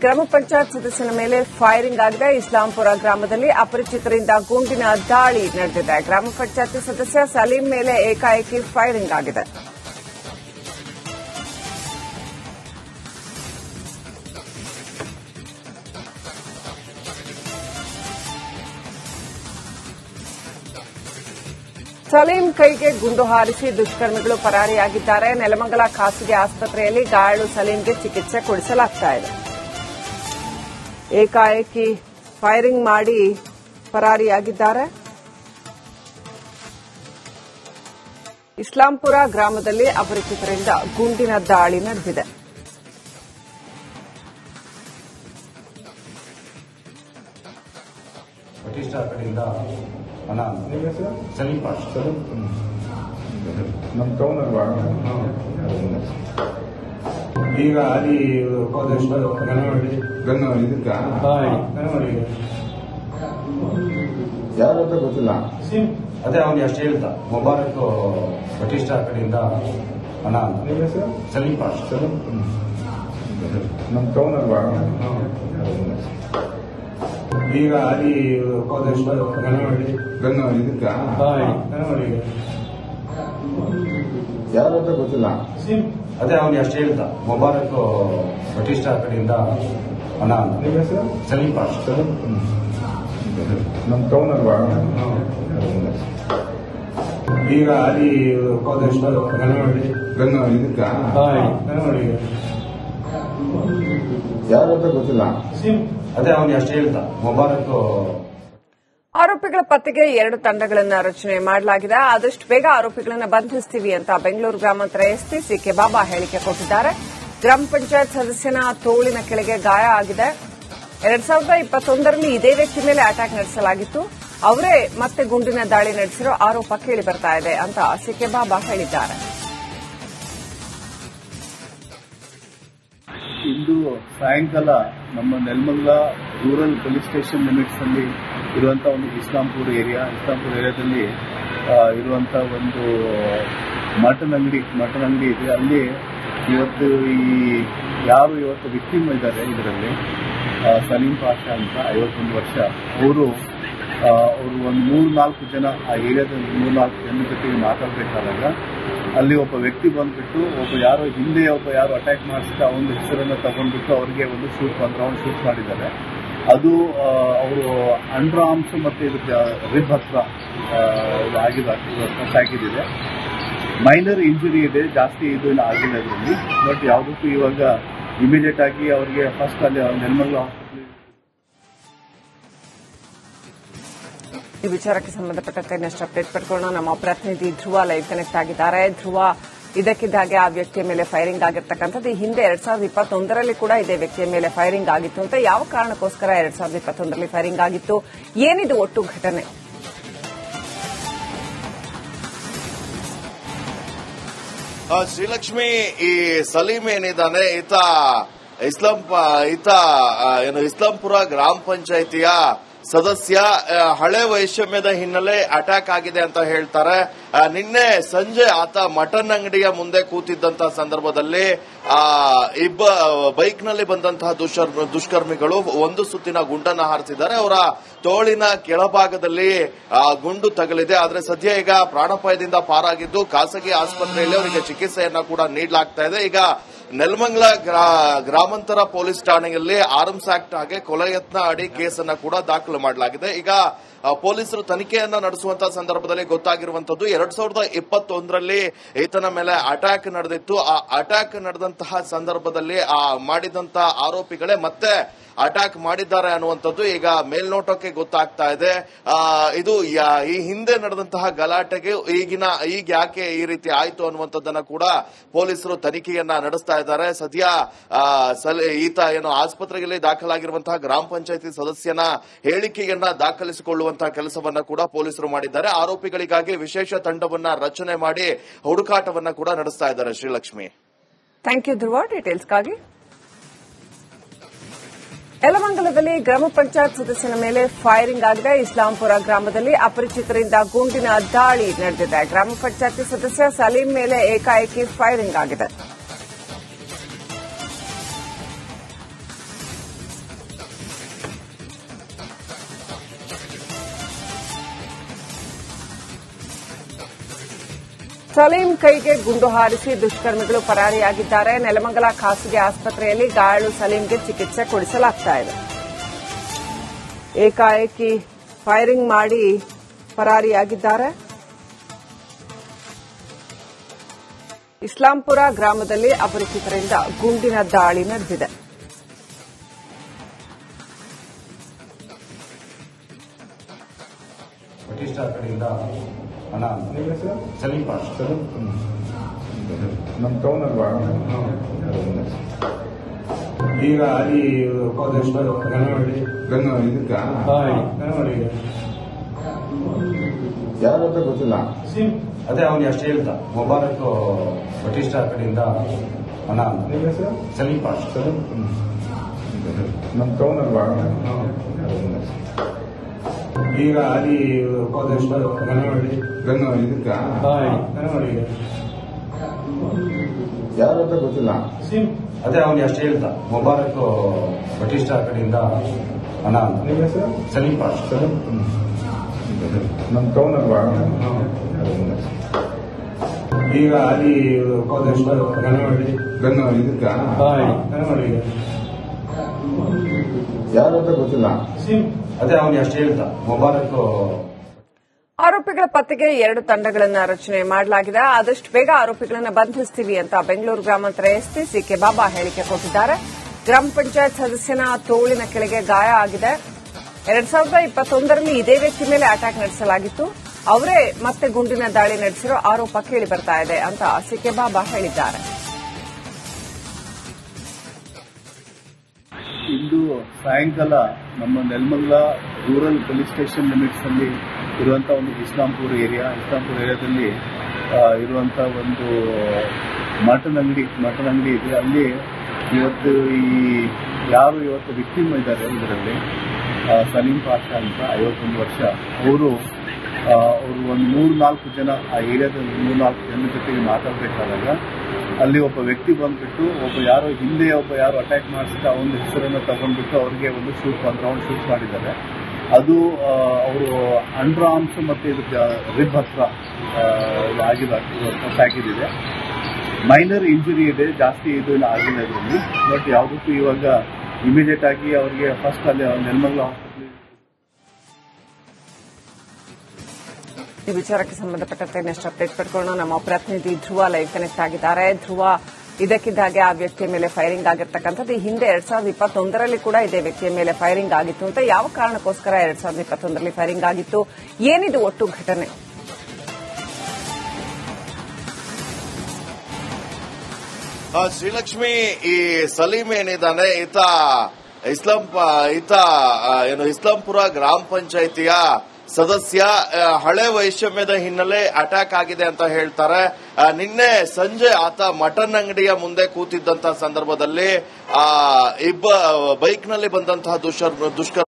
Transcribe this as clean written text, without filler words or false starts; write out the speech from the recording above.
ಗ್ರಾಮ ಪಂಚಾಯತ್ ಸದಸ್ಯನ ಮೇಲೆ ಫೈರಿಂಗ್ ಆಗಿದೆ. ಇಸ್ಲಾಂಪುರ ಗ್ರಾಮದಲ್ಲಿ ಅಪರಿಚಿತರಿಂದ ಗುಂಡಿನ ದಾಳಿ ನಡೆದಿದೆ. ಗ್ರಾಮ ಪಂಚಾಯತ್ ಸದಸ್ಯ ಸಲೀಂ ಮೇಲೆ ಏಕಾಏಕಿ ಫೈರಿಂಗ್ ಆಗಿದೆ. ಸಲೀಂ ಕೈಗೆ ಗುಂಡು ಹಾರಿಸಿ ದುಷ್ಕರ್ಮಿಗಳು ಪರಾರಿಯಾಗಿದ್ದಾರೆ. ನೆಲಮಂಗಲ ಖಾಸಗಿ ಆಸ್ಪತ್ರೆಯಲ್ಲಿ ಗಾಯಾಳು ಸಲೀಂಗೆ ಚಿಕಿತ್ಸೆ ಕೊಡಿಸಲಾಗ್ತಾ ಇದೆ. ಏಕಾಏಕಿ ಫೈರಿಂಗ್ ಮಾಡಿ ಪರಾರಿಯಾಗಿದ್ದಾರೆ. ಇಸ್ಲಾಂಪುರ ಗ್ರಾಮದಲ್ಲಿ ಅಪರಿಚಿತರಿಂದ ಗುಂಡಿನ ದಾಳಿ ನಡೆದಿದೆ. ಸಲೀಂ ಪಾಷ ನಮ್ಮ ಟೌನ್ ಅಲ್ವಾ? ಈಗ ಅಲ್ಲಿ ಗನ್ನು ಇದಕ್ಕ ಯಾರು ಅಂತ ಗೊತ್ತಿಲ್ಲ. ಅದೇ ಅವನಿಗೆ ಅಷ್ಟು ಹೇಳ್ತಾ ಮುಬಾರಕ್ ಬಟಿಸ್ಟಾ ಕಡೆಯಿಂದ ಹಣ ಸಲೀಂ ಪಾಷ ನಮ್ಮ ಟೌನ್ ಅಲ್ವಾ? ಈಗ ಅಲ್ಲಿ ಗನ್ನು ಇದಕ್ಕ ಯಾರು ಅಂತ ಗೊತ್ತಿಲ್ಲ. ಅದೇ ಅವನಿಗೆ ಅಷ್ಟು ಹೇಳ್ತಾ ಮುಬಾರಕ್ ಬಟಿಸ್ಟಾ ಕಡೆಯಿಂದ ಹಣ ಸಲೀಂ ಪಾಷ ನಮ್ಮ ಟೌನ್ ಅಲ್ವಾ? ಈಗ ಅಲ್ಲಿ ಗನ್ನು ಇದಕ್ಕ ಯಾರು ಅಂತ ಗೊತ್ತಿಲ್ಲ. ಅದೇ ಅವನಿಗೆ ಅಷ್ಟು ಹೇಳ್ತಾ ಮುಬಾರಕ್. ಆರೋಪಿಗಳ ಪತ್ತೆಗೆ 2 ತಂಡಗಳನ್ನು ರಚನೆ ಮಾಡಲಾಗಿದೆ. ಆದಷ್ಟು ಬೇಗ ಆರೋಪಿಗಳನ್ನು ಬಂಧಿಸ್ತೀವಿ ಅಂತ ಬೆಂಗಳೂರು ಗ್ರಾಮಾಂತರ ಎಸ್ಪಿ ಸಿಕೆ ಬಾಬಾ ಹೇಳಿಕೆ ಕೊಟ್ಟಿದ್ದಾರೆ. ಗ್ರಾಮ ಪಂಚಾಯತ್ ಸದಸ್ಯನ ತೋಳಿನ ಕೆಳಗೆ ಗಾಯ ಆಗಿದೆ. 2021ರಲ್ಲಿ ಇದೇ ವ್ಯಕ್ತಿ ಮೇಲೆ ಅಟ್ಯಾಕ್ ನಡೆಸಲಾಗಿತ್ತು. ಅವರೇ ಮತ್ತೆ ಗುಂಡಿನ ದಾಳಿ ನಡೆಸಿರೋ ಆರೋಪ ಕೇಳಿ ಬರ್ತಾ ಇದೆ ಅಂತ ಸಿಕೆ ಬಾಬಾ ಹೇಳಿದ್ದಾರೆ. ಇಂದು ಸಾಯಂಕಾಲ ನಮ್ಮ Nelamangala rural police station limits ಅಲ್ಲಿ ಇರುವಂತಹ ಒಂದು ಇಸ್ಲಾಂಪುರ ಏರಿಯಾದಲ್ಲಿ ಇರುವಂತ ಒಂದು ಮಟನ್ ಅಂಗಡಿ ಇದೆ. ಅಲ್ಲಿ ಇವತ್ತು ಇವತ್ತು ವಿಕ್ಟಿಮ್ ಇದ್ದಾರೆ. ಇದರಲ್ಲಿ ಸಲೀಂ ಪಾಷಾ ಅಂತ 51 ವರ್ಷ. ಅವರು ಒಂದು 3-4 ಜನ ಆ ಏರಿಯಾದಲ್ಲಿ 3-4 ಜನ ಜೊತೆಗೆ ಮಾತಾಡಬೇಕಾದಾಗ ಅಲ್ಲಿ ಒಬ್ಬ ವ್ಯಕ್ತಿ ಬಂದ್ಬಿಟ್ಟು ಹಿಂದೆ ಯಾರೋ ಅಟ್ಯಾಕ್ ಮಾಡಿಸಿದ ಒಂದು ಹೆಸರನ್ನು ತಗೊಂಡ್ಬಿಟ್ಟು ಅವರಿಗೆ ಒಂದು ಒಂದು ರೌಂಡ್ ಶೂಟ್ ಮಾಡಿದ್ದಾರೆ. ಅದು ಅವರು ಅಂಡರ್ ಆರ್ಮ್ಸ್ ಮತ್ತೆ ಇದಕ್ಕೆ ರಿಬ್ ಹತ್ರ ಆಗಿದೆ. ಮೈನರ್ ಇಂಜುರಿ ಇದೆ, ಜಾಸ್ತಿ ಇದು ಆಗಿಲ್ಲ ಇದರಲ್ಲಿ. ಬಟ್ ಯಾವುದಕ್ಕೂ ಇವಾಗ ಇಮಿಡಿಯೇಟ್ ಆಗಿ ಅವರಿಗೆ ಫಸ್ಟ್ ಅಲ್ಲಿ ನೆಲಮಂಗಲ ಹಾಸ್ಪಿಟಲ್. ಈ ವಿಚಾರಕ್ಕೆ ಸಂಬಂಧಪಟ್ಟಂತೆ ಇನ್ನಷ್ಟು ಅಪ್ಡೇಟ್ ಪಡ್ಕೊಳ್ಳೋಣ. ನಮ್ಮ ಪ್ರತಿನಿಧಿ ಧ್ರುವ ಲೈವ್ ಕನೆಕ್ಟ್ ಆಗಿದ್ದಾರೆ. ಧ್ರುವ, ಇದಕ್ಕಿದ್ದಾಗೆ ಆ ವ್ಯಕ್ತಿಯ ಮೇಲೆ ಫೈರಿಂಗ್ ಆಗಿರ್ತಕ್ಕಂಥದ್ದು. ಈ ಹಿಂದೆ 2021ರಲ್ಲಿ ಕೂಡ ಇದೇ ವ್ಯಕ್ತಿಯ ಮೇಲೆ ಫೈರಿಂಗ್ ಆಗಿತ್ತು ಅಂತ. ಯಾವ ಕಾರಣಕ್ಕೋಸ್ಕರ 2021ರಲ್ಲಿ ಫೈರಿಂಗ್ ಆಗಿತ್ತು? ಏನಿದು ಒಟ್ಟು ಘಟನೆ? ಶ್ರೀಲಕ್ಷ್ಮಿ, ಈ ಸಲೀಂ ಏನಿದ್ದಾನೆ ಇಸ್ಲಾಂಪುರ ಗ್ರಾಮ ಪಂಚಾಯಿತಿಯ ಸದಸ್ಯ. ಹಳೆ ವೈಷಮ್ಯದ ಹಿನ್ನೆಲೆ ಅಟ್ಯಾಕ್ ಆಗಿದೆ ಅಂತ ಹೇಳ್ತಾರೆ. ನಿನ್ನೆ ಸಂಜೆ ಆತ ಮಟನ್ ಅಂಗಡಿಯ ಮುಂದೆ ಕೂತಿದ್ದಂತ ಸಂದರ್ಭದಲ್ಲಿ ಬೈಕ್ನಲ್ಲಿ ಬಂದಂತಹ ದುಷ್ಕರ್ಮಿಗಳು ಒಂದು ಸುತ್ತಿನ ಗುಂಡನ್ನ ಹಾರಿಸಿದ್ದಾರೆ. ಅವರ ತೋಳಿನ ಕೆಳಭಾಗದಲ್ಲಿ ಗುಂಡು ತಗಲಿದೆ. ಆದ್ರೆ ಸದ್ಯ ಈಗ ಪ್ರಾಣಾಪಾಯದಿಂದ ಪಾರಾಗಿದ್ದು ಖಾಸಗಿ ಆಸ್ಪತ್ರೆಯಲ್ಲಿ ಅವರಿಗೆ ಚಿಕಿತ್ಸೆಯನ್ನ ಕೂಡ ನೀಡಲಾಗ್ತಾ ಇದೆ. ಈಗ ನೆಲಮಂಗಲ ಗ್ರಾಮಾಂತರ ಪೊಲೀಸ್ ಠಾಣೆಯಲ್ಲಿ ಆರ್ಮ್ಸ್ ಆಕ್ಟ್ ಹಾಗೆ ಕೊಲೆ ಯತ್ನ ಅಡಿ ಕೇಸನ್ನ ಕೂಡ ದಾಖಲು ಮಾಡಲಾಗಿದೆ. ಈಗ ಪೊಲೀಸರು ತನಿಖೆಯನ್ನ ನಡೆಸುವಂತಹ ಸಂದರ್ಭದಲ್ಲಿ ಗೊತ್ತಾಗಿರುವಂತದ್ದು 2021ರಲ್ಲಿ ಈತನ ಮೇಲೆ ಅಟ್ಯಾಕ್ ನಡೆದಿತ್ತು. ಆ ಅಟ್ಯಾಕ್ ನಡೆದಂತಹ ಸಂದರ್ಭದಲ್ಲಿ ಮಾಡಿದಂತಹ ಆರೋಪಿಗಳೇ ಮತ್ತೆ ಅಟ್ಯಾಕ್ ಮಾಡಿದ್ದಾರೆ ಅನ್ನುವಂಥದ್ದು ಈಗ ಮೇಲ್ನೋಟಕ್ಕೆ ಗೊತ್ತಾಗ್ತಾ ಇದೆ. ಇದು ಈ ಹಿಂದೆ ನಡೆದಂತಹ ಗಲಾಟೆಗೆ ಈಗ ಯಾಕೆ ಈ ರೀತಿ ಆಯ್ತು ಅನ್ನುವಂಥದ್ದನ್ನ ಕೂಡ ಪೊಲೀಸರು ತನಿಖೆಯನ್ನ ನಡೆಸ್ತಾ ಇದ್ದಾರೆ. ಸದ್ಯ ಈತ ಆಸ್ಪತ್ರೆಯಲ್ಲಿ ದಾಖಲಾಗಿರುವಂತಹ ಗ್ರಾಮ ಪಂಚಾಯತಿ ಸದಸ್ಯನ ಹೇಳಿಕೆಯನ್ನ ದಾಖಲಿಸಿಕೊಳ್ಳುವಂತಹ ಕೆಲಸವನ್ನ ಕೂಡ ಪೊಲೀಸರು ಮಾಡಿದ್ದಾರೆ. ಆರೋಪಿಗಳಿಗಾಗಿ ವಿಶೇಷ ತಂಡವನ್ನ ರಚನೆ ಮಾಡಿ ಹುಡುಕಾಟವನ್ನ ಕೂಡ ನಡೆಸ್ತಾ ಇದ್ದಾರೆ. ಶ್ರೀಲಕ್ಷ್ಮಿ, ಥ್ಯಾಂಕ್ ಯು ಧ್ರುವ, ಡೀಟೇಲ್ಸ್ಗಾಗಿ. ಯಲಮಂಗಲದಲ್ಲಿ ಗ್ರಾಮ ಪಂಚಾಯತ್ ಸದಸ್ಯನ ಮೇಲೆ ಫೈರಿಂಗ್ ಆಗಿದೆ. ಇಸ್ಲಾಂಪುರ ಗ್ರಾಮದಲ್ಲಿ ಅಪರಿಚಿತರಿಂದ ಗುಂಡಿನ ದಾಳಿ ನಡೆದಿದೆ. ಗ್ರಾಮ ಪಂಚಾಯತ್ ಸದಸ್ಯ ಸಲೀಂ ಮೇಲೆ ಏಕಾಏಕಿ ಫೈರಿಂಗ್ ಆಗಿದೆ. ಸಲೀಂ ಕೈಗೆ ಗುಂಡು ಹಾರಿಸಿ ದುಷ್ಕರ್ಮಿಗಳು ಪರಾರಿಯಾಗಿದ್ದಾರೆ. ನೆಲಮಂಗಲ ಖಾಸಗಿ ಆಸ್ಪತ್ರೆಯಲ್ಲಿ ಗಾಯಾಳು ಸಲೀಂಗೆ ಚಿಕಿತ್ಸೆ ಕೊಡಿಸಲಾಗ್ತಾ ಇದೆ. ಏಕಾಏಕಿ ಫೈರಿಂಗ್ ಮಾಡಿ ಪರಾರಿಯಾಗಿದ್ದಾರೆ. ಇಸ್ಲಾಂಪುರ ಗ್ರಾಮದಲ್ಲಿ ಅಪರಿಚಿತರಿಂದ ಗುಂಡಿನ ದಾಳಿ ನಡೆದಿದೆ. ಬ್ರಿಟಿಷ್ ಕಡೆಯಿಂದ ಹಣ ಸಲೀಂ ಪಾಷ ನಮ್ಮ ಟೌನ್ ಅಲ್ವಾ? ಈಗ ಅಲ್ಲಿ ಗನವಳ್ಳಿ ಇದಕ್ಕ ಗನವಳ್ಳಿ ಯಾರು ಅಂತ ಗೊತ್ತಿಲ್ಲ. ಅದೇ ಅವನಿಗೆ ಅಷ್ಟೇ ಹೇಳ್ದ ಮುಬಾರಕ್ ಬ್ರಿಟಿಷ್ ಕಡೆಯಿಂದ ಹಣ ಸಲೀಂ ಪಾಷ ನಮ್ಮ ಟೌನ್ ಅಲ್ವಾ? ಈಗ ಅಲ್ಲಿ ಗನವಳ್ಳಿ ಇದಕ್ಕ ಗನವಳ್ಳಿ ಯಾರು ಅಂತ ಗೊತ್ತಿಲ್ಲ. ಅದೇ ಅವನಿಗೆ ಅಷ್ಟೇ ಹೇಳ್ದ ಮುಬಾರಕ್ ಬ್ರಿಟಿಷ್ ಕಡೆಯಿಂದ ಹಣ ಸಲೀಂ ಪಾಷ ನಮ್ಮ ಟೌನ್ ಅಲ್ವಾ? ಈಗ ಅಲ್ಲಿ ಗನವಳ್ಳಿ ಇದಕ್ಕ ಗನವಳ್ಳಿ ಯಾರು ಅಂತ ಗೊತ್ತಿಲ್ಲ. ಅದೇ ಅವನಿಗೆ ಅಷ್ಟೇ ಹೇಳ್ದ ಮುಬಾರಕ್. ಆರೋಪಿಗಳ ಪತ್ತೆಗೆ 2 ತಂಡಗಳನ್ನು ರಚನೆ ಮಾಡಲಾಗಿದೆ. ಆದಷ್ಟು ಬೇಗ ಆರೋಪಿಗಳನ್ನು ಬಂಧಿಸ್ತೀವಿ ಅಂತ ಬೆಂಗಳೂರು ಗ್ರಾಮಾಂತರ ಎಸ್ಪಿ ಸಿಕೆ ಬಾಬಾ ಹೇಳಿಕೆ ಕೊಟ್ಟಿದ್ದಾರೆ. ಗ್ರಾಮ ಪಂಚಾಯತ್ ಸದಸ್ಯನ ತೋಳಿನ ಕೆಳಗೆ ಗಾಯ ಆಗಿದೆ. 2021ರಲ್ಲಿ ಇದೇ ವ್ಯಕ್ತಿ ಮೇಲೆ ಅಟ್ಯಾಕ್ ನಡೆಸಲಾಗಿತ್ತು. ಅವರೇ ಮತ್ತೆ ಗುಂಡಿನ ದಾಳಿ ನಡೆಸಿರೋ ಆರೋಪ ಕೇಳಿ ಬರ್ತಾ ಇದೆ ಅಂತ ಸಿಕೆ ಬಾಬಾ ಹೇಳಿದ್ದಾರೆ. ಇಂದು ಸಾಯಂಕಾಲ ನಮ್ಮ Nelamangala rural police station limits ಅಲ್ಲಿ ಇರುವಂತಹ ಒಂದು ಇಸ್ಲಾಂಪುರ್ ಏರಿಯಾದಲ್ಲಿ ಇರುವಂತಹ ಒಂದು ಮಟನ್ ಅಂಗಡಿ ಇದೆ. ಅಲ್ಲಿ ಇವತ್ತು ಇವತ್ತು ವಿಕ್ಟಿಮ್ ಇದ್ದಾರೆ. ಇದರಲ್ಲಿ ಸಲೀಂ ಪಾಷಾ ಅಂತ 51 ವರ್ಷ. ಅವರು ಒಂದು 3-4 ಜನ ಆ ಏರಿಯಾದಲ್ಲಿ 3-4 ಜನರ ಜೊತೆಗೆ ಮಾತಾಡಬೇಕಾದಾಗ ಅಲ್ಲಿ ಒಬ್ಬ ವ್ಯಕ್ತಿ ಬಂದ್ಬಿಟ್ಟು ಹಿಂದೆ ಯಾರೋ ಅಟ್ಯಾಕ್ ಮಾಡಿಸಿದ ಒಂದು ಹೆಸರನ್ನು ತಗೊಂಡ್ಬಿಟ್ಟು ಅವ್ರಿಗೆ ಒಂದು ರೌಂಡ್ ಶೂಟ್ ಮಾಡಿದ್ದಾರೆ. ಅದು ಅವರು ಅಂಡರ್ ಆರ್ಮ್ಸ್ ಮತ್ತೆ ರಿಬ್ ಹತ್ರ ಆಗಿದೆ. ಮೈನರ್ ಇಂಜುರಿ ಇದೆ, ಜಾಸ್ತಿ ಇದು ಆಗಿಲ್ಲ ಇದರಲ್ಲಿ. ಬಟ್ ಯಾವುದಕ್ಕೂ ಇವಾಗ ಇಮಿಡಿಯೇಟ್ ಆಗಿ ಅವರಿಗೆ ಫಸ್ಟ್ ಅಲ್ಲಿ ನೆಲಮಂಗಲ ಹಾಸ್ಪಿಟಲ್. ಈ ವಿಚಾರಕ್ಕೆ ಸಂಬಂಧಪಟ್ಟಂತೆ ನೆಕ್ಸ್ಟ್ ಅಪ್ಡೇಟ್ ಪಡ್ಕೊಳ್ಳೋಣ. ನಮ್ಮ ಪ್ರತಿನಿಧಿ ಧ್ರುವ ಲೈವ್ ಕನೆಕ್ಟ್ ಆಗಿದ್ದಾರೆ. ಧ್ರುವ, ಇದಕ್ಕಿದ್ದಾಗೆ ಆ ವ್ಯಕ್ತಿಯ ಮೇಲೆ ಫೈರಿಂಗ್ ಆಗಿರ್ತಕ್ಕಂಥದ್ದು ಈ ಹಿಂದೆ 2021ರಲ್ಲಿ ಕೂಡ ಇದೇ ವ್ಯಕ್ತಿಯ ಮೇಲೆ ಫೈರಿಂಗ್ ಆಗಿತ್ತು ಅಂತ. ಯಾವ ಕಾರಣಕ್ಕೋಸ್ಕರ 2021ರಲ್ಲಿ ಫೈರಿಂಗ್ ಆಗಿತ್ತು? ಏನಿದು ಒಟ್ಟು ಘಟನೆ? ಶ್ರೀಲಕ್ಷ್ಮಿ, ಈ ಸಲೀಂ ಏನಿದ್ದಾನೆ ಇಸ್ಲಾಂಪುರ ಗ್ರಾಮ ಪಂಚಾಯಿತಿಯ ಸದಸ್ಯ. ಹಳೆ ವೈಷಮ್ಯದ ಹಿನ್ನೆಲೆ ಅಟ್ಯಾಕ್ ಆಗಿದೆ ಅಂತ ಹೇಳ್ತಾರೆ. ನಿನ್ನೆ ಸಂಜೆ ಆತ ಮಟನ್ ಅಂಗಡಿಯ ಮುಂದೆ ಕೂತಿದ್ದಂತಹ ಸಂದರ್ಭದಲ್ಲಿ ಬೈಕ್ನಲ್ಲಿ ಬಂದಂತಹ ದುಷ್ಕರ್ಮ